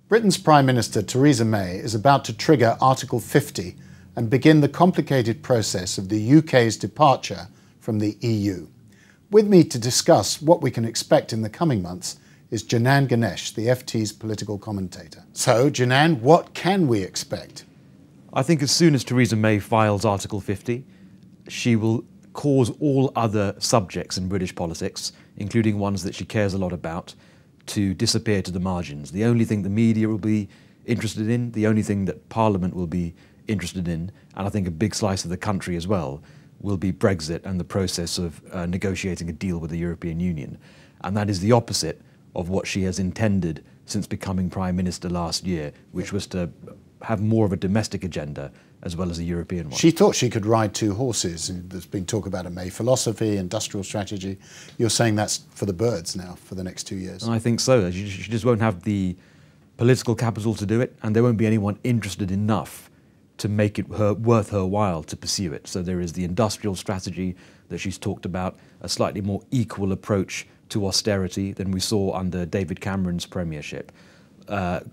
Britain's Prime Minister Theresa May is about to trigger Article 50 and begin the complicated process of the UK's departure from the EU. With me to discuss what we can expect in the coming months is Janan Ganesh, the FT's political commentator. So, Janan, what can we expect? I think as soon as Theresa May files Article 50, she will cause all other subjects in British politics, including ones that she cares a lot about, to disappear to the margins. The only thing the media will be interested in, the only thing that Parliament will be interested in, and I think a big slice of the country as well, will be Brexit and the process of negotiating a deal with the European Union. And that is the opposite of what she has intended since becoming Prime Minister last year, which was to have more of a domestic agenda as well as a European one. She thought she could ride two horses. There's been talk about a May philosophy, industrial strategy. You're saying that's for the birds now for the next 2 years. And I think so. She just won't have the political capital to do it, and there won't be anyone interested enough to make it worth her while to pursue it. So there is the industrial strategy that she's talked about, a slightly more equal approach to austerity than we saw under David Cameron's premiership.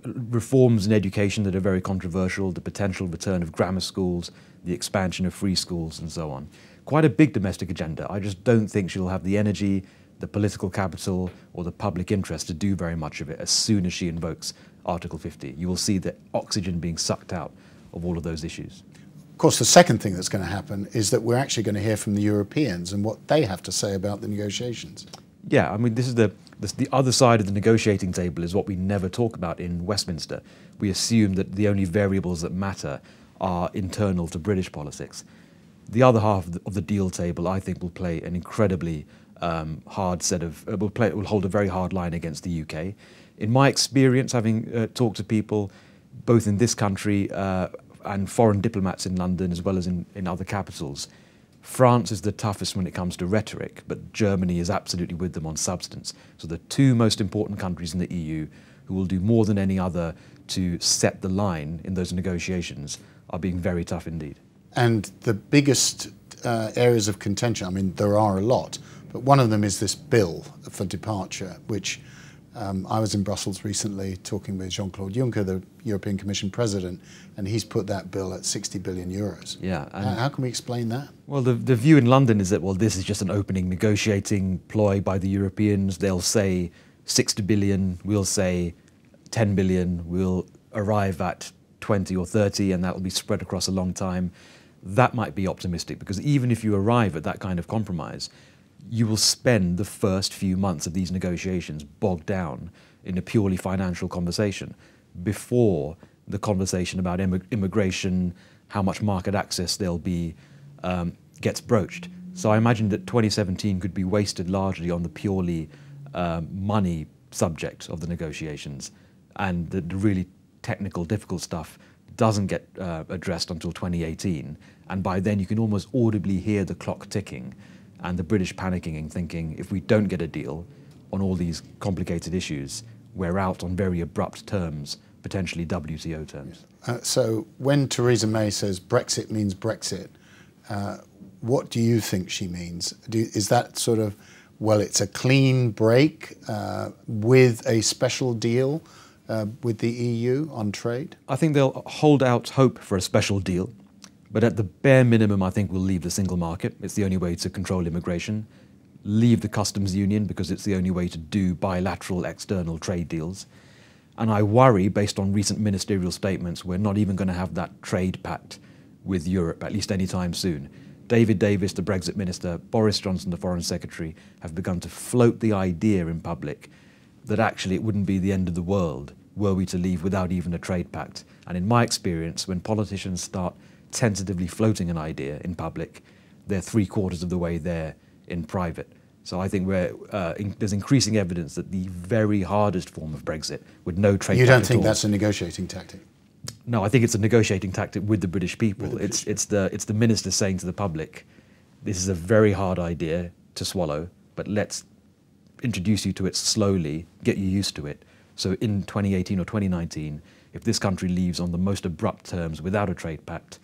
Reforms in education that are very controversial, the potential return of grammar schools, the expansion of free schools and so on. Quite a big domestic agenda. I just don't think she'll have the energy, the political capital or the public interest to do very much of it as soon as she invokes Article 50. You will see the oxygen being sucked out of all of those issues. Of course, the second thing that's going to happen is that we're actually going to hear from the Europeans and what they have to say about the negotiations. Yeah, I mean, this is the other side of the negotiating table is what we never talk about in Westminster. We assume that the only variables that matter are internal to British politics. The other half of the deal table, I think, will play an incredibly hard set of, will hold a very hard line against the UK. In my experience, having talked to people both in this country and foreign diplomats in London as well as in other capitals, France is the toughest when it comes to rhetoric, but Germany is absolutely with them on substance. So the two most important countries in the EU who will do more than any other to set the line in those negotiations are being very tough indeed. And the biggest areas of contention, I mean, there are a lot, but one of them is this bill for departure, which I was in Brussels recently talking with Jean-Claude Juncker, the European Commission President, and he's put that bill at 60 billion euros. Yeah. How can we explain that? Well, the view in London is that, well, this is just an opening negotiating ploy by the Europeans. They'll say 60 billion, we'll say 10 billion, we'll arrive at 20 or 30, and that will be spread across a long time. That might be optimistic, because even if you arrive at that kind of compromise, you will spend the first few months of these negotiations bogged down in a purely financial conversation before the conversation about immigration, how much market access there'll be, gets broached. So I imagine that 2017 could be wasted largely on the purely money subject of the negotiations, and the really technical, difficult stuff doesn't get addressed until 2018. And by then you can almost audibly hear the clock ticking and the British panicking and thinking, if we don't get a deal on all these complicated issues, we're out on very abrupt terms, potentially WTO terms. So when Theresa May says Brexit means Brexit, what do you think she means? Is that sort of, well, it's a clean break with a special deal with the EU on trade? I think they'll hold out hope for a special deal. But at the bare minimum, I think we'll leave the single market. It's the only way to control immigration. Leave the customs union, because it's the only way to do bilateral external trade deals. And I worry, based on recent ministerial statements, we're not even going to have that trade pact with Europe, at least anytime soon. David Davis, the Brexit minister, Boris Johnson, the foreign secretary, have begun to float the idea in public that actually it wouldn't be the end of the world were we to leave without even a trade pact. And in my experience, when politicians start tentatively floating an idea in public, they're 3/4 of the way there in private. So I think there's increasing evidence that the very hardest form of Brexit, with no trade. You don't think that's a negotiating tactic? No, I think it's a negotiating tactic with the British people. It's the minister saying to the public, this is a very hard idea to swallow, but let's introduce you to it slowly, get you used to it. So in 2018 or 2019, if this country leaves on the most abrupt terms without a trade pact,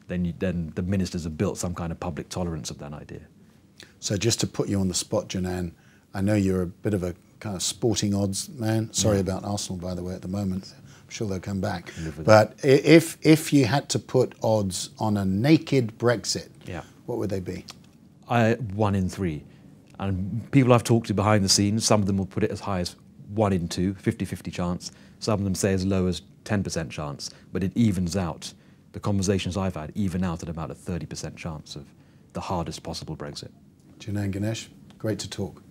then the ministers have built some kind of public tolerance of that idea. So just to put you on the spot, Janan, I know you're a bit of a kind of sporting odds man. Sorry about Arsenal, by the way, at the moment. sure they'll come back. But if you had to put odds on a naked Brexit, what would they be? 1 in 3. And people I've talked to behind the scenes, some of them will put it as high as 1 in 2, 50-50 chance. Some of them say as low as 10% chance, but it evens out. The conversations I've had even out at about a 30% chance of the hardest possible Brexit. Janan Ganesh, great to talk.